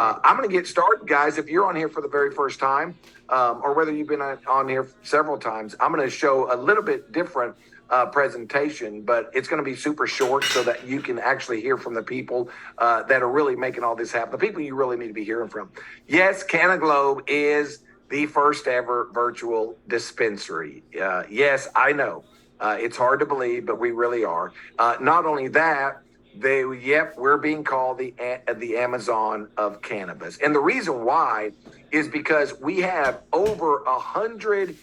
I'm going to get started, guys. If you're on here for the very first time, or whether you've been on here several times, I'm going to show a little bit different presentation, but it's going to be super short so that you can actually hear from the people that are really making all this happen, the people you really need to be hearing from. Yes, CannaGlobe is the first ever virtual dispensary. Yes, I know. It's hard to believe, but we really are. Not only that, we're being called the Amazon of cannabis. And the reason why is because we have over 100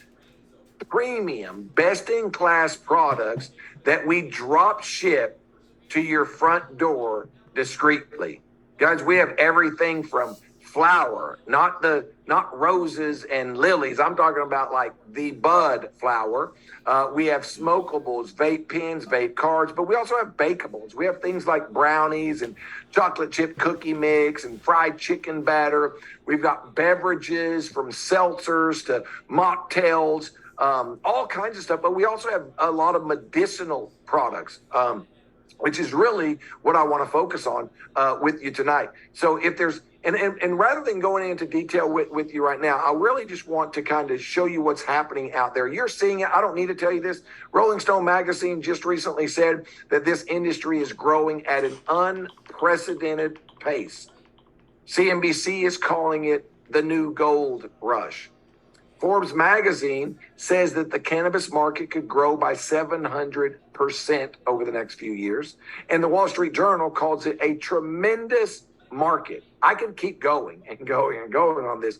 premium, best-in-class products that we drop ship to your front door discreetly. Guys, we have everything from flower, not roses and lilies. I'm talking about like the bud flower. We have smokables, vape pens, vape cards, but we also have bakables. We have things like brownies and chocolate chip cookie mix and fried chicken batter. We've got beverages from seltzers to mocktails, all kinds of stuff. But we also have a lot of medicinal products, which is really what I want to focus on with you tonight. So if there's, and rather than going into detail with you right now, I really just want to kind of show you what's happening out there. You're seeing it. I don't need to tell you this. Rolling Stone magazine just recently said that this industry is growing at an unprecedented pace. CNBC is calling it the new gold rush. Forbes magazine says that the cannabis market could grow by 700% over the next few years. And the Wall Street Journal calls it a tremendous market. I can keep going and going and going on this.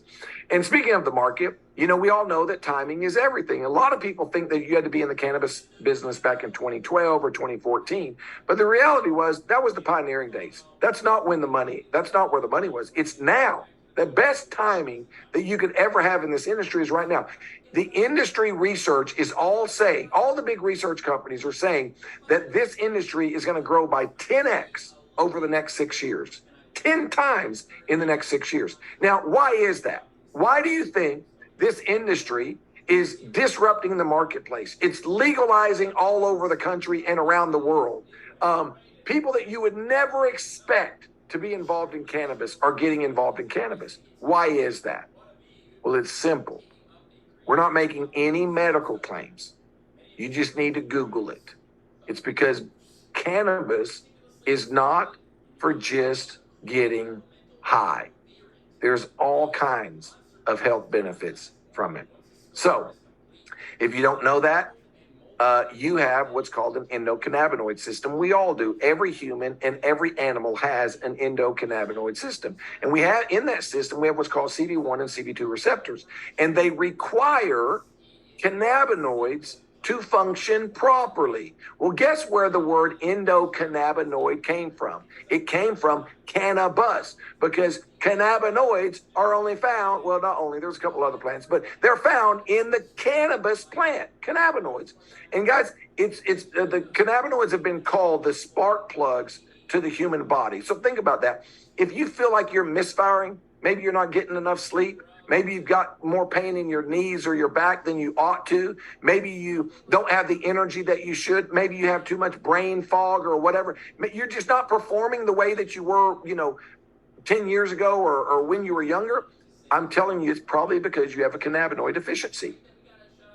And speaking of the market, we all know that timing is everything. A lot of people think that you had to be in the cannabis business back in 2012 or 2014. But the reality was that was the pioneering days. That's not where the money was. It's now. The best timing that you could ever have in this industry is right now. The industry research is all the big research companies are saying that this industry is going to grow by 10x over the next 6 years, 10 times in the next 6 years. Now, why is that? Why do you think this industry is disrupting the marketplace? It's legalizing all over the country and around the world. People that you would never expect to be involved in cannabis are getting involved in cannabis. Why is that? Well, it's simple. We're not making any medical claims. You just need to Google it. It's because cannabis is not for just getting high. There's all kinds of health benefits from it. So, if you don't know that, you have what's called an endocannabinoid system. We all do. Every human and every animal has an endocannabinoid system. And we have in that system, we have what's called CB1 and CB2 receptors. And they require cannabinoids to function properly. Well, guess where the word endocannabinoid came from? It came from cannabis, because cannabinoids are only found, well, not only, there's a couple other plants, but they're found in the cannabis plant, cannabinoids. And guys, the cannabinoids have been called the spark plugs to the human body. So think about that. If you feel like you're misfiring, maybe you're not getting enough sleep, maybe you've got more pain in your knees or your back than you ought to. Maybe you don't have the energy that you should. Maybe you have too much brain fog or whatever. You're just not performing the way that you were, 10 years ago or when you were younger. I'm telling you, it's probably because you have a cannabinoid deficiency.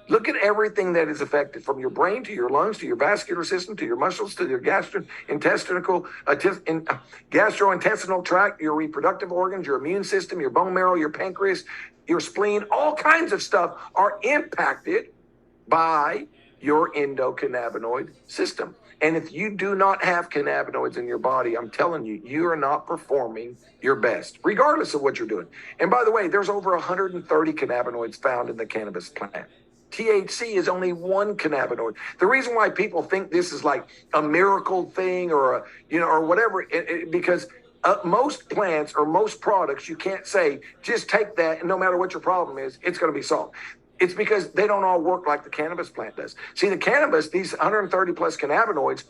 Look at everything that is affected, from your brain to your lungs to your vascular system to your muscles to your gastrointestinal tract, your reproductive organs, your immune system, your bone marrow, your pancreas, your spleen. All kinds of stuff are impacted by your endocannabinoid system. And if you do not have cannabinoids in your body, I'm telling you, you are not performing your best, regardless of what you're doing. And by the way, there's over 130 cannabinoids found in the cannabis plant. THC is only one cannabinoid. The reason why people think this is like a miracle thing or whatever, because most plants or most products, you can't say, just take that and no matter what your problem is, it's going to be solved. It's because they don't all work like the cannabis plant does. See, the cannabis, these 130 plus cannabinoids,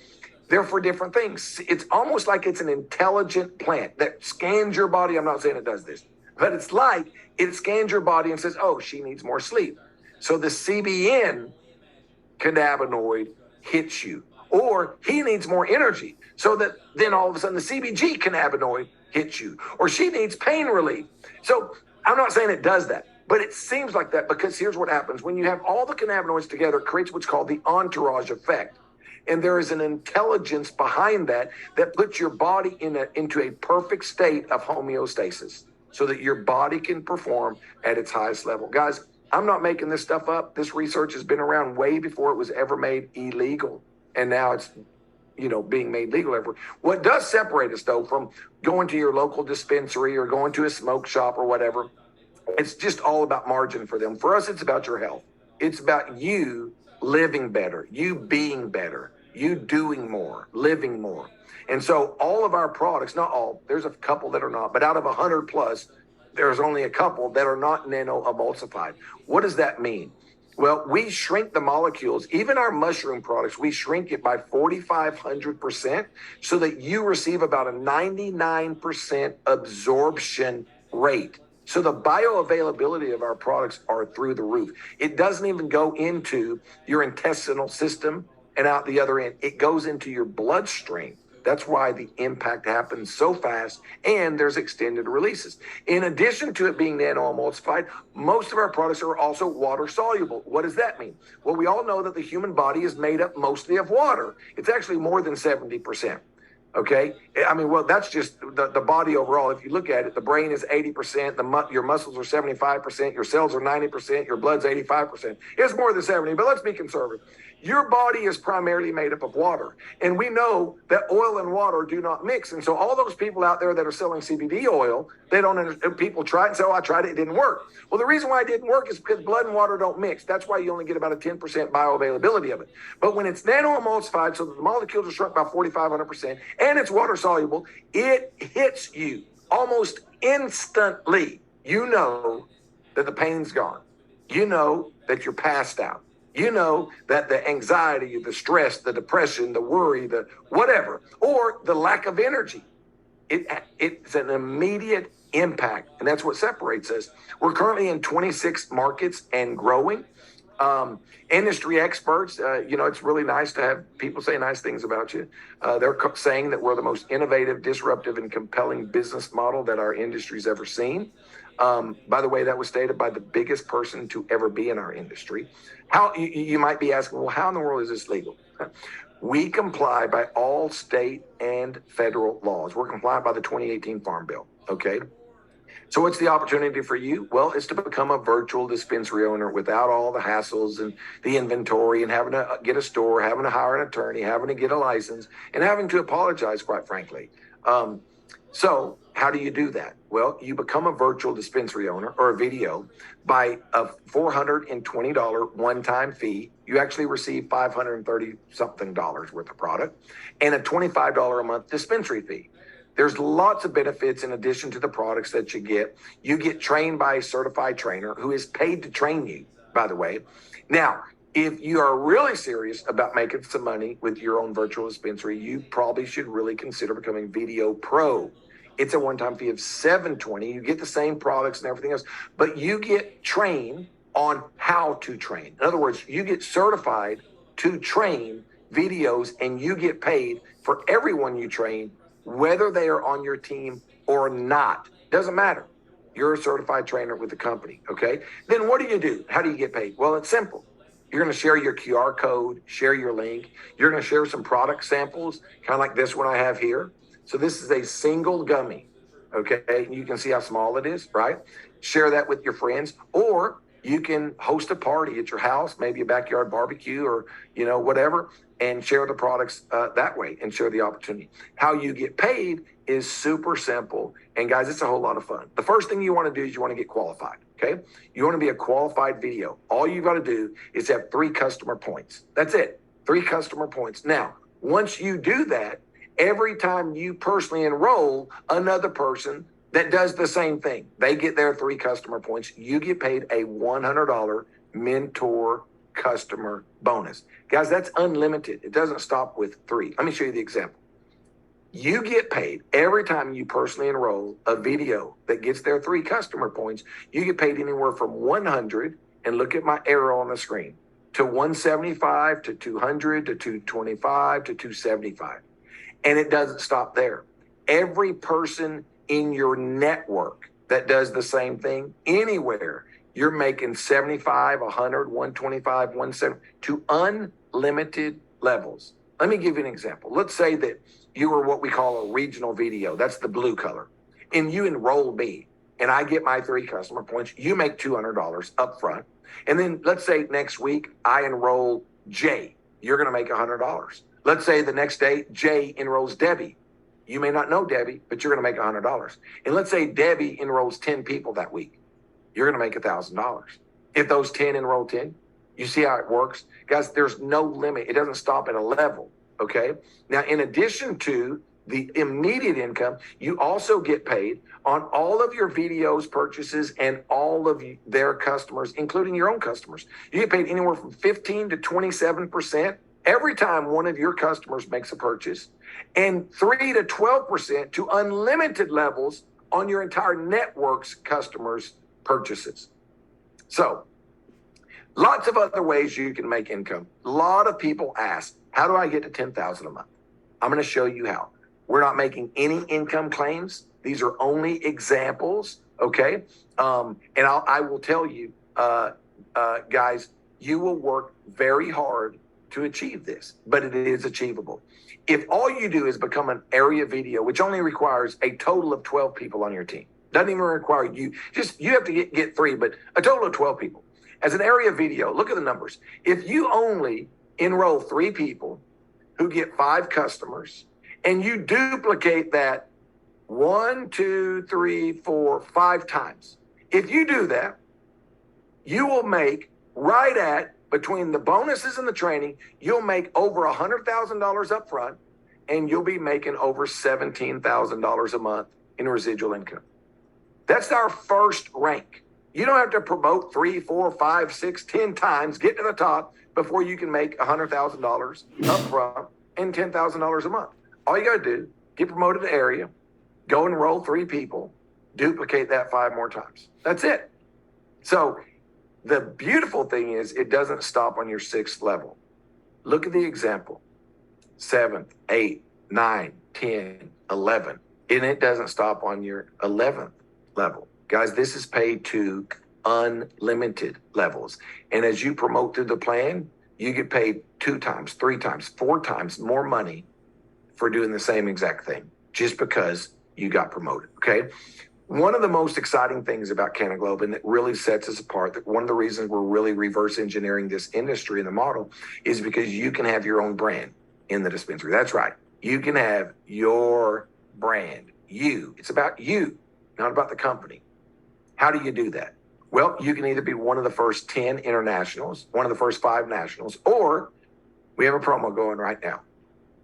they're for different things. It's almost like it's an intelligent plant that scans your body. I'm not saying it does this, but it's like it scans your body and says, oh, she needs more sleep. So the CBN cannabinoid hits you, or he needs more energy. So that then all of a sudden the CBG cannabinoid hits you, or she needs pain relief. So I'm not saying it does that, but it seems like that, because here's what happens. When you have all the cannabinoids together, it creates what's called the entourage effect. And there is an intelligence behind that that puts your body into a perfect state of homeostasis so that your body can perform at its highest level. Guys, I'm not making this stuff up. This research has been around way before it was ever made illegal. And now it's being made legal everywhere. What does separate us, though, from going to your local dispensary or going to a smoke shop or whatever, it's just all about margin for them. For us, it's about your health. It's about you living better, you being better, you doing more, living more. And so all of our products, not all, there's a couple that are not, but out of 100 plus, there's only a couple that are not nano emulsified. What does that mean? Well, we shrink the molecules, even our mushroom products, we shrink it by 4,500% so that you receive about a 99% absorption rate. So the bioavailability of our products are through the roof. It doesn't even go into your intestinal system and out the other end. It goes into your bloodstream. That's why the impact happens so fast, and there's extended releases. In addition to it being nano-emulsified, most of our products are also water soluble. What does that mean? Well, we all know that the human body is made up mostly of water. It's actually more than 70%. Okay. I mean, well, that's just the body overall. If you look at it, the brain is 80%, your muscles are 75%, your cells are 90%, your blood's 85%. It's more than 70, but let's be conservative. Your body is primarily made up of water. And we know that oil and water do not mix. And so all those people out there that are selling CBD oil, they don't understand. People try it and say, oh, I tried it, it didn't work. Well, the reason why it didn't work is because blood and water don't mix. That's why you only get about a 10% bioavailability of it. But when it's nano-emulsified, so that the molecules are shrunk by 4,500%, and it's water soluble, it hits you almost instantly. You know that the pain's gone. You know that you're passed out. You know that the anxiety, the stress, the depression, the worry, the whatever, or the lack of energy, it's an immediate impact. And that's what separates us. We're currently in 26 markets and growing. Industry experts, it's really nice to have people say nice things about you. They're saying that we're the most innovative, disruptive, and compelling business model that our industry's ever seen. By the way, that was stated by the biggest person to ever be in our industry. How you might be asking, well, how in the world is this legal? We comply by all state and federal laws. We're compliant by the 2018 Farm Bill. Okay. So what's the opportunity for you? Well, it's to become a virtual dispensary owner without all the hassles and the inventory and having to get a store, having to hire an attorney, having to get a license, and having to apologize, quite frankly. So how do you do that? Well, you become a virtual dispensary owner or a VDO by a $420 one-time fee. You actually receive $530 something worth of product and a $25 a month dispensary fee. There's lots of benefits in addition to the products that you get. You get trained by a certified trainer who is paid to train you, by the way. Now, if you are really serious about making some money with your own virtual dispensary, you probably should really consider becoming VDO Pro. It's a one-time fee of $720. You get the same products and everything else, but you get trained on how to train. In other words, you get certified to train VDOs, and you get paid for everyone you train, whether they are on your team or not. Doesn't matter. You're a certified trainer with the company, okay? Then what do? How do you get paid? Well, it's simple. You're going to share your QR code, share your link. You're going to share some product samples, kind of like this one I have here. So this is a single gummy, okay? You can see how small it is, right? Share that with your friends, or you can host a party at your house, maybe a backyard barbecue or, whatever, and share the products that way and share the opportunity. How you get paid is super simple. And guys, it's a whole lot of fun. The first thing you want to do is you want to get qualified, okay? You want to be a qualified VDO. All you got to do is have 3 customer points. That's it, 3 customer points. Now, once you do that, every time you personally enroll another person that does the same thing, they get their 3 customer points. You get paid a $100 mentor customer bonus. Guys, that's unlimited. It doesn't stop with 3. Let me show you the example. You get paid every time you personally enroll a VDO that gets their 3 customer points. You get paid anywhere from 100, and look at my arrow on the screen, to 175, to 200, to 225, to 275. And it doesn't stop there. Every person in your network that does the same thing anywhere, you're making 75, 100, 125, 170 to unlimited levels. Let me give you an example. Let's say that you are what we call a regional video. That's the blue color. And you enroll me and I get my 3 customer points. You make $200 up front. And then let's say next week I enroll Jay. You're going to make $100. Let's say the next day Jay enrolls Debbie. You may not know Debbie, but you're going to make $100. And let's say Debbie enrolls 10 people that week. You're going to make $1,000. If those 10 enroll 10, you see how it works? Guys, there's no limit. It doesn't stop at a level, okay? Now, in addition to the immediate income, you also get paid on all of your videos, purchases, and all of their customers, including your own customers. You get paid anywhere from 15 to 27% every time one of your customers makes a purchase, and 3 to 12% to unlimited levels on your entire network's customers' purchases. So, lots of other ways you can make income. A lot of people ask, how do I get to $10,000 a month? I'm going to show you how. We're not making any income claims. These are only examples, okay? And I will tell you, guys, you will work very hard to achieve this, but it is achievable. If all you do is become an area video, which only requires a total of 12 people on your team, doesn't even require you, just you have to get 3, but a total of 12 people. As an area video, look at the numbers. If you only enroll 3 people who get 5 customers, and you duplicate that 1, 2, 3, 4, 5 times, if you do that, you will make right at, between the bonuses and the training, you'll make over $100,000 up front, and you'll be making over $17,000 a month in residual income. That's our first rank. You don't have to promote 3, 4, 5, 6, 10 times, get to the top before you can make $100,000 up front and $10,000 a month. All you got to do, get promoted to area, go enroll 3 people, duplicate that 5 more times. That's it. So the beautiful thing is it doesn't stop on your 6th level. Look at the example. 7th, 8th, 9, 10, 11. And it doesn't stop on your 11th level. Guys, this is paid to unlimited levels. And as you promote through the plan, you get paid 2 times, 3 times, 4 times more money for doing the same exact thing, just because you got promoted, okay? One of the most exciting things about Canaglobe, and that really sets us apart, that one of the reasons we're really reverse engineering this industry and the model, is because you can have your own brand in the dispensary. That's right. You can have your brand. You. It's about you, not about the company. How do you do that? Well, you can either be one of the first 10 internationals, one of the first 5 nationals, or we have a promo going right now.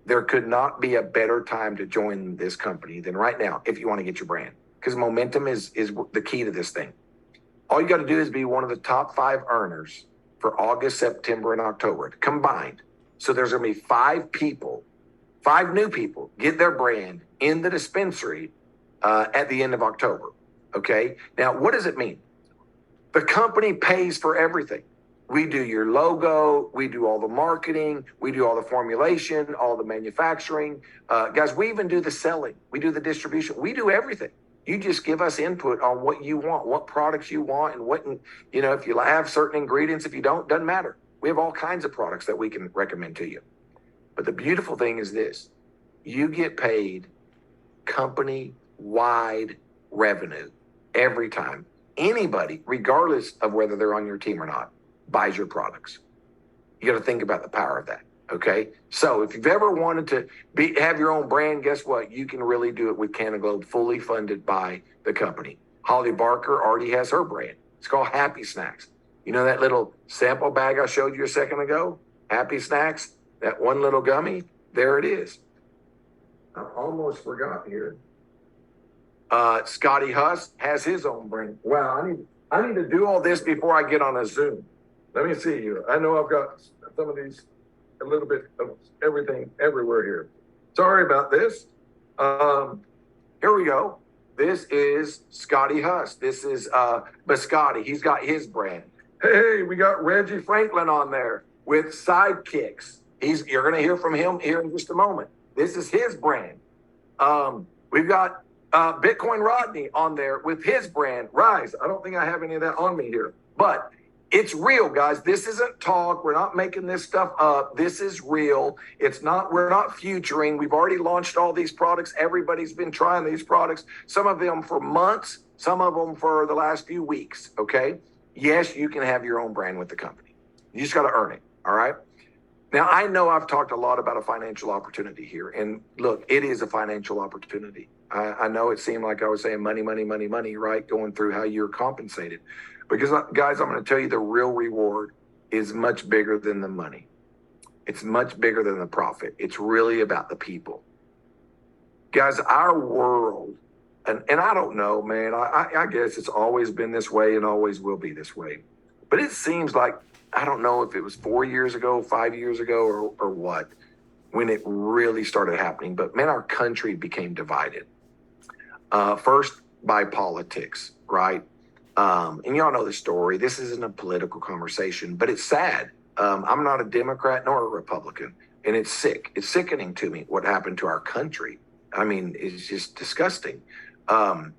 There could not be a better time to join this company than right now if you want to get your brand, because momentum is the key to this thing. All you got to do is be one of the top 5 earners for August, September, and October combined. So there's going to be 5 people, 5 new people get their brand in the dispensary at the end of October. Okay. Now, what does it mean? The company pays for everything. We do your logo. We do all the marketing. We do all the formulation, all the manufacturing. Guys, we even do the selling. We do the distribution. We do everything. You just give us input on what you want, what products you want, and what, you know, if you have certain ingredients, if you don't, doesn't matter. We have all kinds of products that we can recommend to you. But the beautiful thing is this: you get paid company-wide revenue every time anybody, regardless of whether they're on your team or not, buys your products. You got to think about the power of that. Okay. So if you've ever wanted to have your own brand, guess what? You can really do it with Canaglobe, fully funded by the company. Holly Barker already has her brand. It's called Happy Snacks. You know that little sample bag I showed you a second ago? Happy Snacks, that one little gummy, there it is. I almost forgot here. Scotty Huss has his own brand. Wow, I need to do all this before I get on a Zoom. Let me see you. I know I've got some of these, a little bit of everything everywhere here. Sorry about this. Here we go. This is Scotty Huss. This is Biscotti. He's got his brand. Hey, we got Reggie Franklin on there with Sidekicks. You're going to hear from him here in just a moment. This is his brand. We've got Bitcoin Rodney on there with his brand, Rise. I don't think I have any of that on me here, but it's real, guys. This isn't talk. We're not making this stuff up. This is real. It's not, we're not futuring. We've already launched all these products. Everybody's been trying these products, some of them for months, some of them for the last few weeks. Okay. Yes, you can have your own brand with the company. You just got to earn it. All right. Now, I know I've talked a lot about a financial opportunity here. And look, it is a financial opportunity. I know it seemed like I was saying money, money, money, money, right? Going through how you're compensated. Because, guys, I'm going to tell you the real reward is much bigger than the money. It's much bigger than the profit. It's really about the people. Guys, our world, and I don't know, man, I guess it's always been this way and always will be this way. But it seems like, I don't know if it was 4 years ago, 5 years ago, or what, when it really started happening. But man, our country became divided. First by politics, right? And y'all know the story. This isn't a political conversation, but it's sad. I'm not a Democrat nor a Republican, and it's sick. It's sickening to me what happened to our country. I mean, it's just disgusting. But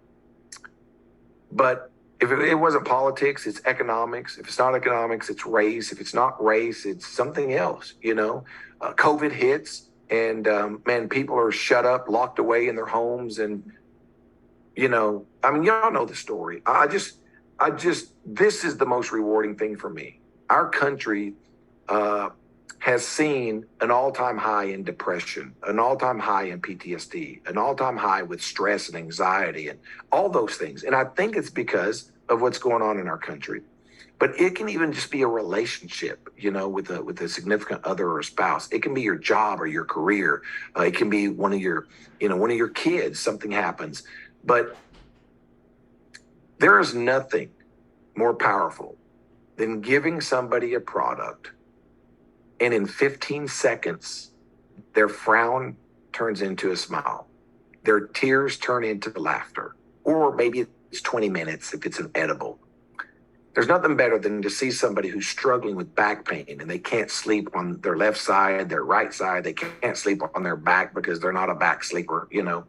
if it wasn't politics, it's economics. If it's not economics, it's race. If it's not race, it's something else, you know. COVID hits, and man, people are shut up, locked away in their homes, and you know, I mean, y'all know the story. This is the most rewarding thing for me. Our country has seen an all-time high in depression, an all-time high in PTSD, an all-time high with stress and anxiety and all those things. And I think it's because of what's going on in our country. But it can even just be a relationship, you know, with a significant other or a spouse. It can be your job or your career. It can be one of your kids. Something happens. But there is nothing more powerful than giving somebody a product, and in 15 seconds, their frown turns into a smile. Their tears turn into laughter. Or maybe it's 20 minutes if it's an edible. There's nothing better than to see somebody who's struggling with back pain and they can't sleep on their left side, their right side. They can't sleep on their back because they're not a back sleeper, you know.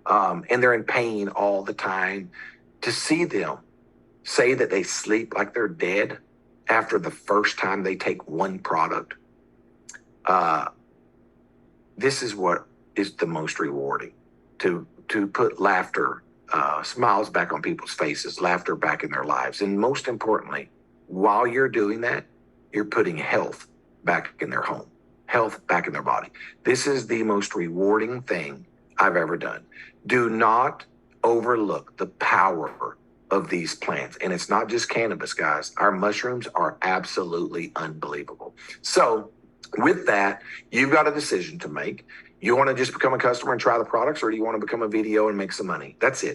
And they're in pain all the time. To see them say that they sleep like they're dead after the first time they take one product, this is what is the most rewarding. To put laughter, smiles back on people's faces, laughter back in their lives. And most importantly, while you're doing that, you're putting health back in their home, health back in their body. This is the most rewarding thing I've ever done. Do not overlook the power of these plants. And it's not just cannabis, guys. Our mushrooms are absolutely unbelievable. So with that, you've got a decision to make. You want to just become a customer and try the products, or do you want to become a VDO and make some money? That's it.